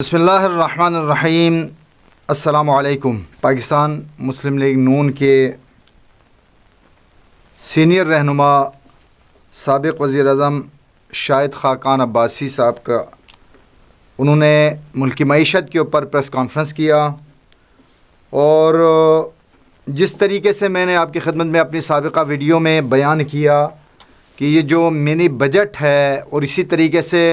بسم اللہ الرحمن الرحیم۔ السلام علیکم۔ پاکستان مسلم لیگ نون کے سینئر رہنما سابق وزیر اعظم شاہد خاقان عباسی صاحب کا انہوں نے ملکی معیشت کے اوپر پریس کانفرنس کیا، اور جس طریقے سے میں نے آپ کی خدمت میں اپنی سابقہ ویڈیو میں بیان کیا کہ یہ جو منی بجٹ ہے، اور اسی طریقے سے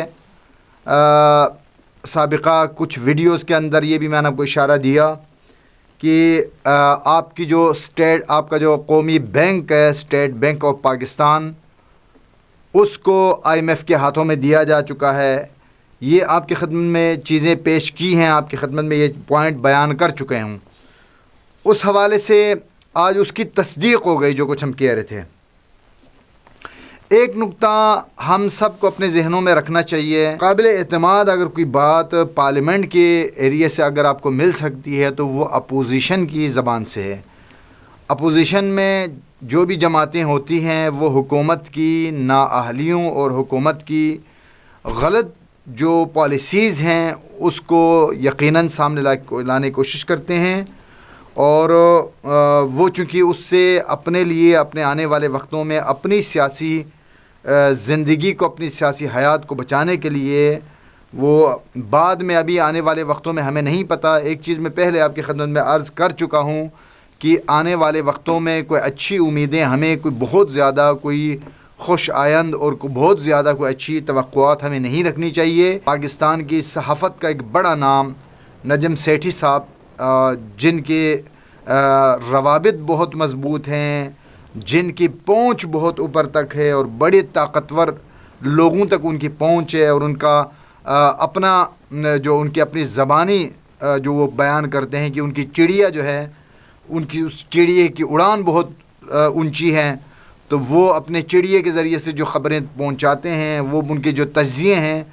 سابقہ کچھ ویڈیوز کے اندر یہ بھی میں نے آپ کو اشارہ دیا کہ آپ کی جو آپ کا جو قومی بینک ہے، اسٹیٹ بینک آف پاکستان، اس کو IMF کے ہاتھوں میں دیا جا چکا ہے۔ یہ آپ کی خدمت میں چیزیں پیش کی ہیں، آپ کی خدمت میں یہ پوائنٹ بیان کر چکے ہوں۔ اس حوالے سے آج اس کی تصدیق ہو گئی جو کچھ ہم کہہ رہے تھے۔ ایک نقطہ ہم سب کو اپنے ذہنوں میں رکھنا چاہیے، قابل اعتماد اگر کوئی بات پارلیمنٹ کے ایریے سے اگر آپ کو مل سکتی ہے تو وہ اپوزیشن کی زبان سے ہے۔ اپوزیشن میں جو بھی جماعتیں ہوتی ہیں وہ حکومت کی نااہلیوں اور حکومت کی غلط جو پالیسیز ہیں اس کو یقیناً سامنے لانے کی کوشش کرتے ہیں، اور وہ چونکہ اس سے اپنے لیے اپنے آنے والے وقتوں میں اپنی سیاسی زندگی کو، اپنی سیاسی حیات کو بچانے کے لیے وہ بعد میں، ابھی آنے والے وقتوں میں ہمیں نہیں پتہ۔ ایک چیز میں پہلے آپ کی خدمت میں عرض کر چکا ہوں کہ آنے والے وقتوں میں کوئی اچھی امیدیں، ہمیں کوئی بہت زیادہ کوئی خوش آئند اور بہت زیادہ کوئی اچھی توقعات ہمیں نہیں رکھنی چاہیے۔ پاکستان کی صحافت کا ایک بڑا نام نجم سیٹھی صاحب، جن کے روابط بہت مضبوط ہیں، جن کی پہنچ بہت اوپر تک ہے، اور بڑے طاقتور لوگوں تک ان کی پہنچ ہے، اور ان کا اپنا جو ان کی اپنی زبانی جو وہ بیان کرتے ہیں کہ ان کی چڑیا جو ہے، ان کی اس چڑیے کی اڑان بہت اونچی ہے، تو وہ اپنے چڑیے کے ذریعے سے جو خبریں پہنچاتے ہیں، وہ ان کے جو تجزیے ہیں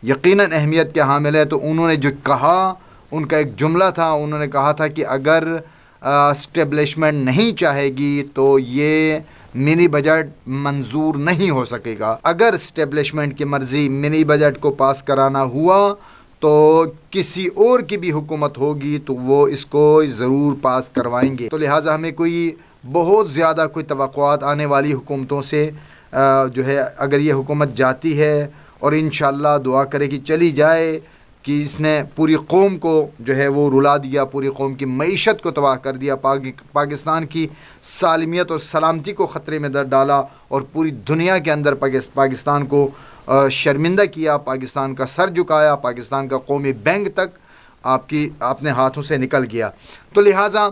یقیناً اہمیت کے حامل ہے۔ تو انہوں نے جو کہا، ان کا ایک جملہ تھا، انہوں نے کہا تھا کہ اگر اسٹیبلشمنٹ نہیں چاہے گی تو یہ منی بجٹ منظور نہیں ہو سکے گا۔ اگر اسٹیبلشمنٹ کی مرضی منی بجٹ کو پاس کرانا ہوا تو کسی اور کی بھی حکومت ہوگی تو وہ اس کو ضرور پاس کروائیں گے۔ تو لہٰذا ہمیں کوئی بہت زیادہ کوئی توقعات آنے والی حکومتوں سے جو ہے، اگر یہ حکومت جاتی ہے، اور انشاءاللہ دعا کرے کہ چلی جائے، کہ اس نے پوری قوم کو جو ہے وہ رلا دیا، پوری قوم کی معیشت کو تباہ کر دیا، پاکستان کی سالمیت اور سلامتی کو خطرے میں ڈالا، اور پوری دنیا کے اندر پاکستان کو شرمندہ کیا، پاکستان کا سر جھکایا، پاکستان کا قومی بینک تک اپنے ہاتھوں سے نکل گیا۔ تو لہٰذا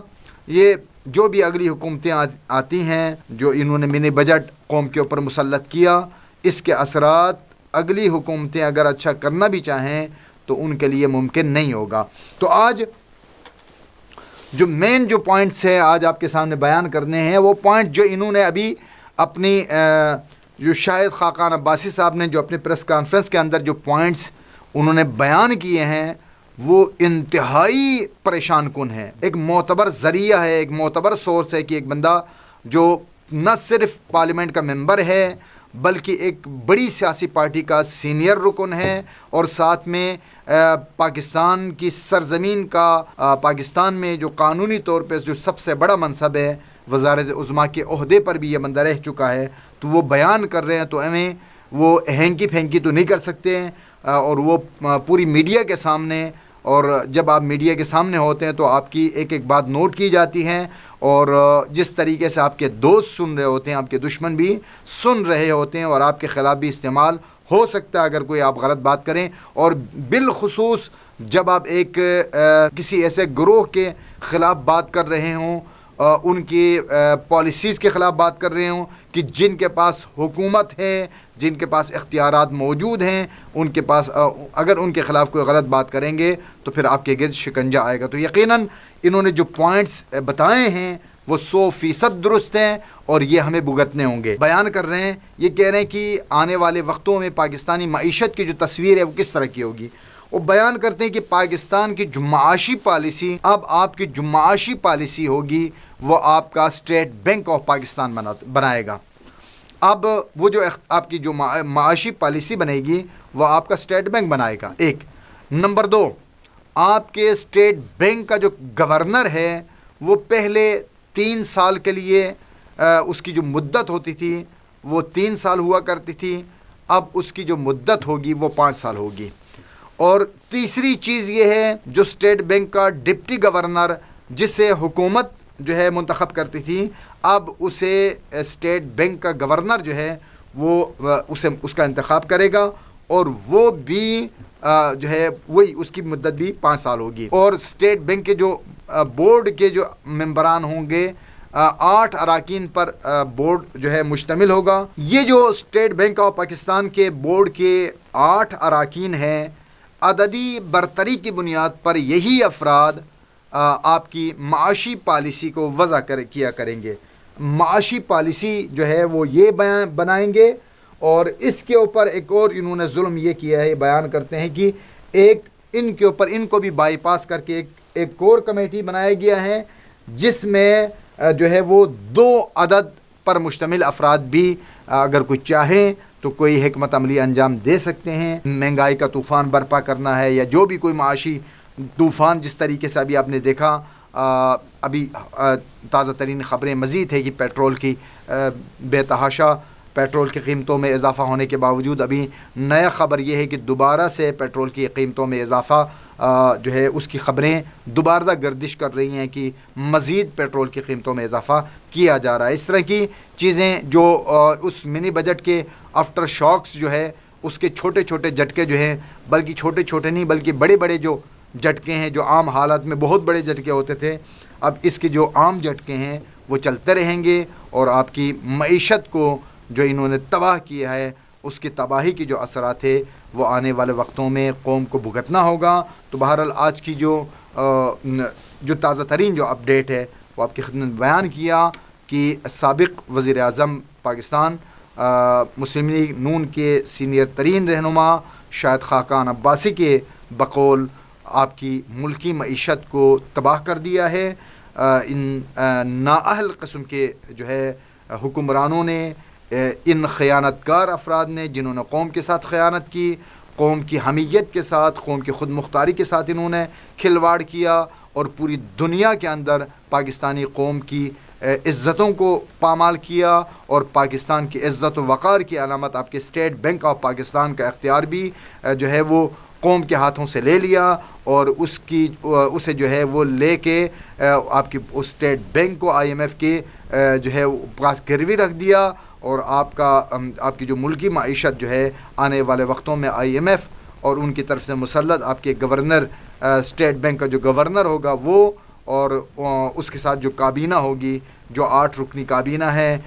یہ جو بھی اگلی حکومتیں آتی ہیں، جو انہوں نے منی بجٹ قوم کے اوپر مسلط کیا، اس کے اثرات اگلی حکومتیں اگر اچھا کرنا بھی چاہیں تو ان کے لیے ممکن نہیں ہوگا۔ تو آج جو مین جو پوائنٹس ہیں آج آپ کے سامنے بیان کرنے ہیں، وہ پوائنٹ جو انہوں نے ابھی اپنی جو شاہد خاقان عباسی صاحب نے جو اپنے پریس کانفرنس کے اندر جو پوائنٹس انہوں نے بیان کیے ہیں، وہ انتہائی پریشان کن ہے۔ ایک معتبر ذریعہ ہے، ایک معتبر سورس ہے کہ ایک بندہ جو نہ صرف پارلیمنٹ کا ممبر ہے بلکہ ایک بڑی سیاسی پارٹی کا سینئر رکن ہے، اور ساتھ میں پاکستان کی سرزمین کا، پاکستان میں جو قانونی طور پہ جو سب سے بڑا منصب ہے، وزارت عظمیٰ کے عہدے پر بھی یہ بندہ رہ چکا ہے، تو وہ بیان کر رہے ہیں تو ہمیں وہ ہینکی پھینکی تو نہیں کر سکتے ہیں، اور وہ پوری میڈیا کے سامنے، اور جب آپ میڈیا کے سامنے ہوتے ہیں تو آپ کی ایک ایک بات نوٹ کی جاتی ہے، اور جس طریقے سے آپ کے دوست سن رہے ہوتے ہیں، آپ کے دشمن بھی سن رہے ہوتے ہیں، اور آپ کے خلاف بھی استعمال ہو سکتا ہے اگر کوئی آپ غلط بات کریں، اور بالخصوص جب آپ ایک کسی ایسے گروہ کے خلاف بات کر رہے ہوں، ان کی پالیسیز کے خلاف بات کر رہے ہوں، کہ جن کے پاس حکومت ہے، جن کے پاس اختیارات موجود ہیں، ان کے پاس اگر ان کے خلاف کوئی غلط بات کریں گے تو پھر آپ کے گرد شکنجہ آئے گا۔ تو یقیناً انہوں نے جو پوائنٹس بتائے ہیں وہ 100% درست ہیں، اور یہ ہمیں بھگتنے ہوں گے۔ بیان کر رہے ہیں، یہ کہہ رہے ہیں کہ آنے والے وقتوں میں پاکستانی معیشت کی جو تصویر ہے وہ کس طرح کی ہوگی۔ وہ بیان کرتے ہیں کہ پاکستان کی جو معاشی پالیسی، اب آپ کی جو معاشی پالیسی ہوگی وہ آپ کا اسٹیٹ بینک آف پاکستان بنائے گا۔ اب وہ جو آپ کی جو معاشی پالیسی بنے گی وہ آپ کا اسٹیٹ بینک بنائے گا۔ ایک نمبر 2، آپ کے اسٹیٹ بینک کا جو گورنر ہے وہ پہلے 3 سال کے لیے اس کی جو مدت ہوتی تھی وہ 3 سال ہوا کرتی تھی، اب اس کی جو مدت ہوگی وہ 5 سال ہوگی۔ اور تیسری چیز یہ ہے جو اسٹیٹ بینک کا ڈپٹی گورنر جسے حکومت جو ہے منتخب کرتی تھی، اب اسے اسٹیٹ بینک کا گورنر جو ہے وہ اس کا انتخاب کرے گا، اور وہ بھی جو ہے وہی اس کی مدت بھی 5 سال ہوگی۔ اور اسٹیٹ بینک کے جو بورڈ کے جو ممبران ہوں گے 8 اراکین پر بورڈ جو ہے مشتمل ہوگا۔ یہ جو اسٹیٹ بینک آف پاکستان کے بورڈ کے 8 اراکین ہیں، عددی برتری کی بنیاد پر یہی افراد آپ کی معاشی پالیسی کو وضع کیا کریں گے۔ معاشی پالیسی جو ہے وہ یہ بنائیں گے، اور اس کے اوپر ایک اور انہوں نے ظلم یہ کیا ہے، بیان کرتے ہیں کہ ان کے اوپر ان کو بھی بائی پاس کر کے ایک کور کمیٹی بنایا گیا ہے، جس میں جو ہے وہ 2 عدد پر مشتمل افراد بھی اگر کوئی چاہیں تو کوئی حکمت عملی انجام دے سکتے ہیں۔ مہنگائی کا طوفان برپا کرنا ہے یا جو بھی کوئی معاشی طوفان، جس طریقے سے ابھی آپ نے دیکھا، ابھی تازہ ترین خبریں مزید ہے کہ پیٹرول کی بے تحاشا پیٹرول کی قیمتوں میں اضافہ ہونے کے باوجود ابھی نیا خبر یہ ہے کہ دوبارہ سے پیٹرول کی قیمتوں میں اضافہ جو ہے اس کی خبریں دوبارہ گردش کر رہی ہیں کہ مزید پیٹرول کی قیمتوں میں اضافہ کیا جا رہا ہے۔ اس طرح کی چیزیں جو اس منی بجٹ کے آفٹر شاکس جو ہے اس کے چھوٹے چھوٹے جھٹکے جو ہیں، بلکہ چھوٹے چھوٹے نہیں بلکہ بڑے بڑے جو جھٹکے ہیں، جو عام حالات میں بہت بڑے جھٹکے ہوتے تھے، اب اس کے جو عام جھٹکے ہیں وہ چلتے رہیں گے، اور آپ کی معیشت کو جو انہوں نے تباہ کیا ہے اس کی تباہی کی جو اثرات ہے وہ آنے والے وقتوں میں قوم کو بھگتنا ہوگا۔ تو بہرحال آج کی جو تازہ ترین جو اپڈیٹ ہے وہ آپ کی خدمت میں بیان کیا کہ سابق وزیر اعظم پاکستان مسلم لیگ نون کے سینئر ترین رہنما شاہد خاقان عباسی کے بقول آپ کی ملکی معیشت کو تباہ کر دیا ہے۔ ان نااہل قسم کے جو ہے حکمرانوں نے، ان خیانت کار افراد نے، جنہوں نے قوم کے ساتھ خیانت کی، قوم کی حمیت کے ساتھ، قوم کی خود مختاری کے ساتھ انہوں نے کھلواڑ کیا، اور پوری دنیا کے اندر پاکستانی قوم کی عزتوں کو پامال کیا، اور پاکستان کی عزت و وقار کی علامت آپ کے اسٹیٹ بینک آف پاکستان کا اختیار بھی جو ہے وہ قوم کے ہاتھوں سے لے لیا، اور اسے جو ہے وہ لے کے آپ کی اسٹیٹ بینک کو IMF کے جو ہے پاس گروی رکھ دیا، اور آپ کی جو ملکی معیشت جو ہے آنے والے وقتوں میں IMF اور ان کی طرف سے مسلط آپ کے گورنر، اسٹیٹ بینک کا جو گورنر ہوگا وہ، اور اس کے ساتھ جو کابینہ ہوگی، جو 8 رکنی کابینہ ہے،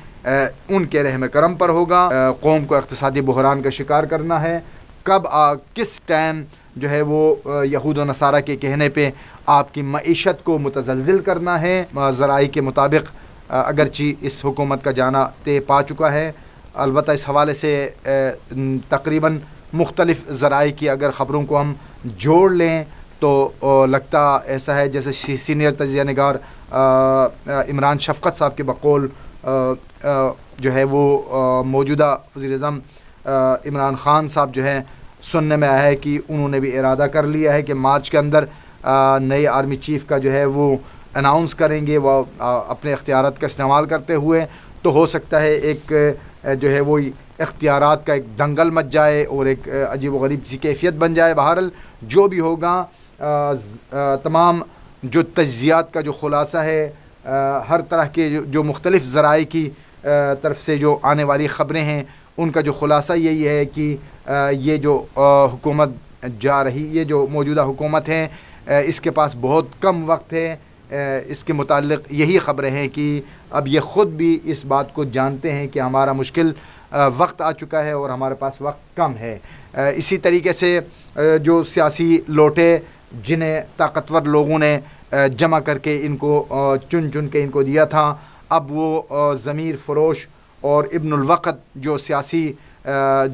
ان کے رحم کرم پر ہوگا۔ قوم کو اقتصادی بحران کا شکار کرنا ہے، کب کس ٹائم جو ہے وہ یہود و نصارہ کے کہنے پہ آپ کی معیشت کو متزلزل کرنا ہے۔ ذرائع کے مطابق اگرچہ اس حکومت کا جانا طے پا چکا ہے، البتہ اس حوالے سے تقریباً مختلف ذرائع کی اگر خبروں کو ہم جوڑ لیں تو لگتا ایسا ہے جیسے سینئر تجزیہ نگار عمران شفقت صاحب کے بقول جو ہے وہ موجودہ وزیر اعظم عمران خان صاحب جو ہے سننے میں آیا ہے کہ انہوں نے بھی ارادہ کر لیا ہے کہ مارچ کے اندر نئے آرمی چیف کا جو ہے وہ اناؤنس کریں گے، وہ اپنے اختیارات کا استعمال کرتے ہوئے۔ تو ہو سکتا ہے ایک جو ہے وہ اختیارات کا ایک دنگل مچ جائے اور ایک عجیب و غریب سی کیفیت بن جائے۔ بہرحال جو بھی ہوگا، تمام جو تجزیات کا جو خلاصہ ہے، ہر طرح کے جو مختلف ذرائع کی طرف سے جو آنے والی خبریں ہیں، ان کا جو خلاصہ یہی ہے کہ یہ جو حکومت جا رہی، یہ جو موجودہ حکومت ہے، اس کے پاس بہت کم وقت ہے۔ اس کے متعلق یہی خبریں ہیں کہ اب یہ خود بھی اس بات کو جانتے ہیں کہ ہمارا مشکل وقت آ چکا ہے اور ہمارے پاس وقت کم ہے۔ اسی طریقے سے جو سیاسی لوٹے جنہیں طاقتور لوگوں نے جمع کر کے ان کو چن کے ان کو دیا تھا، اب وہ ضمیر فروش اور ابن الوقت جو سیاسی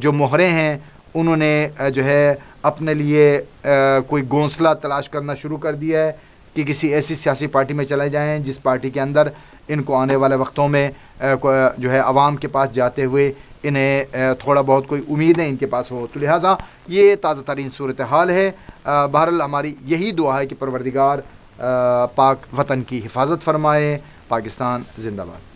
جو مہرے ہیں، انہوں نے جو ہے اپنے لیے کوئی گھونسلہ تلاش کرنا شروع کر دیا ہے کہ کسی ایسی سیاسی پارٹی میں چلے جائیں جس پارٹی کے اندر ان کو آنے والے وقتوں میں جو ہے عوام کے پاس جاتے ہوئے انہیں تھوڑا بہت کوئی امیدیں ان کے پاس ہو. تو لہٰذا یہ تازہ ترین صورتحال ہے. بہرحال ہماری یہی دعا ہے کہ پروردگار پاک وطن کی حفاظت فرمائے. پاکستان زندہ باد.